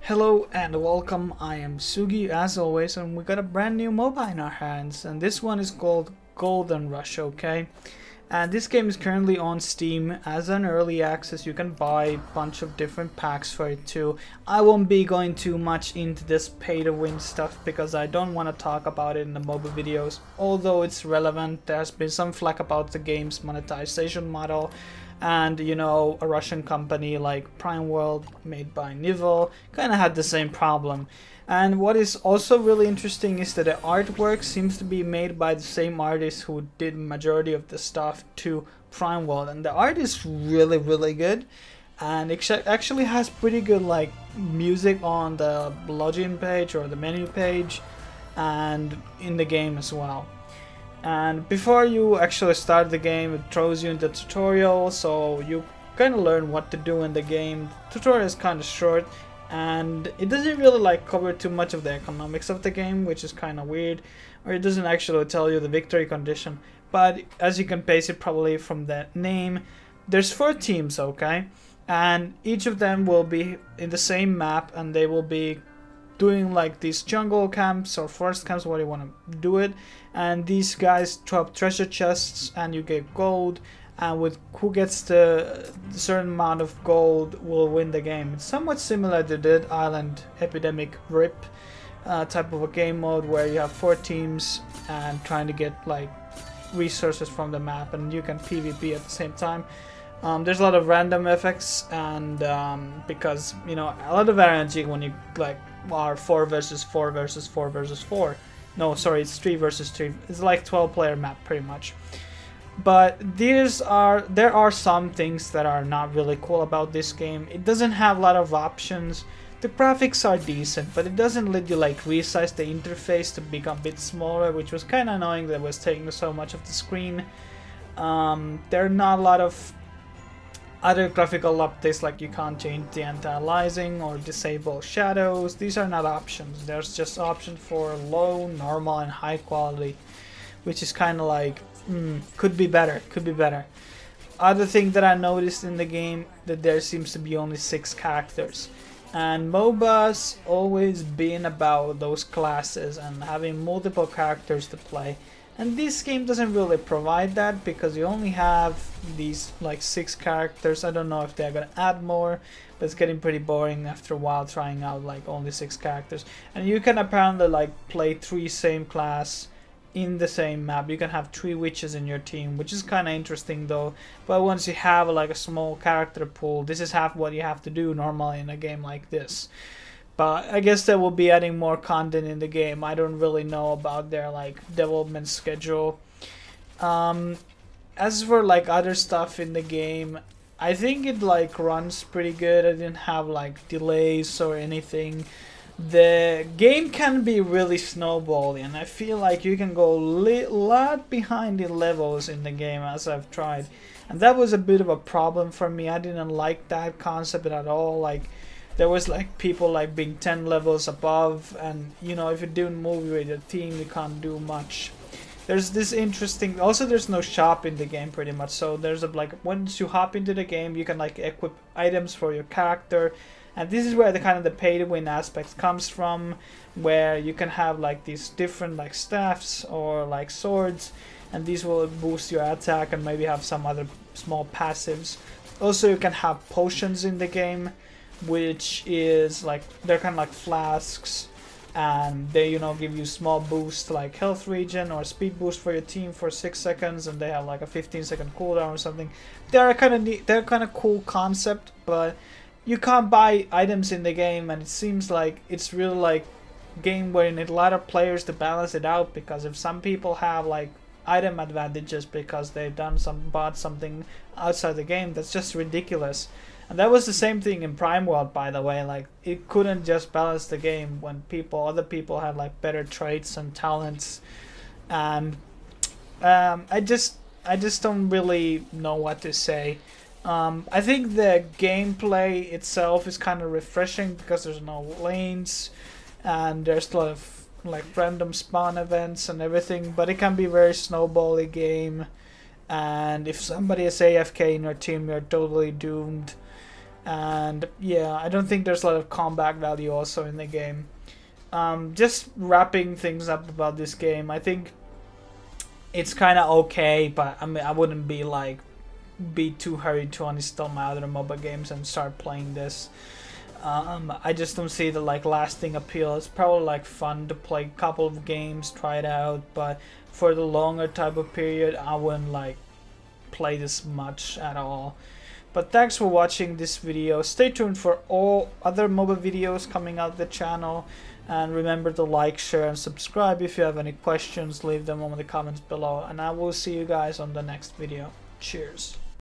Hello and welcome, I am Sugi as always, and we got a brand new MOBA in our hands, and this one is called Golden Rush, okay? And this game is currently on Steam as an early access. You can buy a bunch of different packs for it too. I won't be going too much into this pay to win stuff because I don't want to talk about it in the MOBA videos. Although it's relevant, there's been some flack about the game's monetization model. And you know, a Russian company like Prime World, made by Nivel, kind of had the same problem. And what is also really interesting is that the artwork seems to be made by the same artist who did majority of the stuff to Prime World, and the art is really good, and it actually has pretty good like music on the login page or the menu page and in the game as well. And before you actually start the game, it throws you into the tutorial, so you kind of learn what to do in the game. The tutorial is kind of short, and it doesn't really like cover too much of the economics of the game, which is kind of weird, or it doesn't actually tell you the victory condition. But as you can base it probably from the name, there's 4 teams, okay, and each of them will be in the same map, and they will be doing like these jungle camps or forest camps, what you want to do it, and these guys drop treasure chests and you get gold, and with who gets the certain amount of gold will win the game. It's somewhat similar to Dead Island Epidemic RIP type of a game mode where you have 4 teams and trying to get like resources from the map, and you can PvP at the same time. There's a lot of random effects, and because you know, a lot of RNG when you like are 4 versus 4 versus 4 versus 4. No, sorry, it's 3 versus 3. It's like 12-player map pretty much. But there are some things that are not really cool about this game. It doesn't have a lot of options. The graphics are decent, but it doesn't let you like resize the interface to become a bit smaller, which was kind of annoying that it was taking so much of the screen. There are not a lot of other graphical updates, like you can't change the anti-aliasing or disable shadows. These are not options. There's just options for low, normal, and high quality, which is kind of like could be better. Other thing that I noticed in the game, that there seems to be only 6 characters, and MOBA's always been about those classes and having multiple characters to play. And this game doesn't really provide that because you only have these like 6 characters. I don't know if they're gonna add more, but it's getting pretty boring after a while trying out like only 6 characters. And you can apparently like play 3 same class in the same map. You can have 3 witches in your team, which is kind of interesting though. But once you have like a small character pool, this is half what you have to do normally in a game like this. But I guess they will be adding more content in the game. I don't really know about their like development schedule. As for like other stuff in the game, I think it like runs pretty good. I didn't have like delays or anything. The game can be really snowbally, and I feel like you can go a lot behind in levels in the game as I've tried. And that was a bit of a problem for me. I didn't like that concept at all. Like, there was like people like being 10 levels above, and you know, if you didn't move with your team, you can't do much. There's this interesting, also there's no shop in the game pretty much, so there's a like, once you hop into the game, you can like equip items for your character, and this is where the kind of the pay to win aspect comes from, where you can have like these different like staffs or like swords, and these will boost your attack and maybe have some other small passives. Also, you can have potions in the game, which is like, they're kind of like flasks, and they, you know, give you small boost like health regen or speed boost for your team for 6 seconds, and they have like a 15-second cooldown or something. They're kind of neat, they're kind of cool concept, but you can't buy items in the game, and it seems like it's really like game where you need a lot of players to balance it out, because if some people have like item advantages because they've bought something outside the game, that's just ridiculous. And that was the same thing in Prime World, by the way. Like, it couldn't just balance the game when other people had like better traits and talents, and I just don't really know what to say. I think the gameplay itself is kind of refreshing because there's no lanes, and there's a lot of like random spawn events and everything, but it can be very snowbally game, and if somebody is AFK in your team, you're totally doomed. And yeah, I don't think there's a lot of combat value also in the game. Just wrapping things up about this game, I think it's kind of okay, but I mean, I wouldn't be too hurried to uninstall my other mobile games and start playing this. I just don't see the lasting appeal. It's probably fun to play a couple of games, try it out, but for the longer type of period, I wouldn't play this much at all. But thanks for watching this video. Stay tuned for all other mobile videos coming out the channel, and remember to like, share, and subscribe. If you have any questions, leave them in the comments below, and I will see you guys on the next video. Cheers.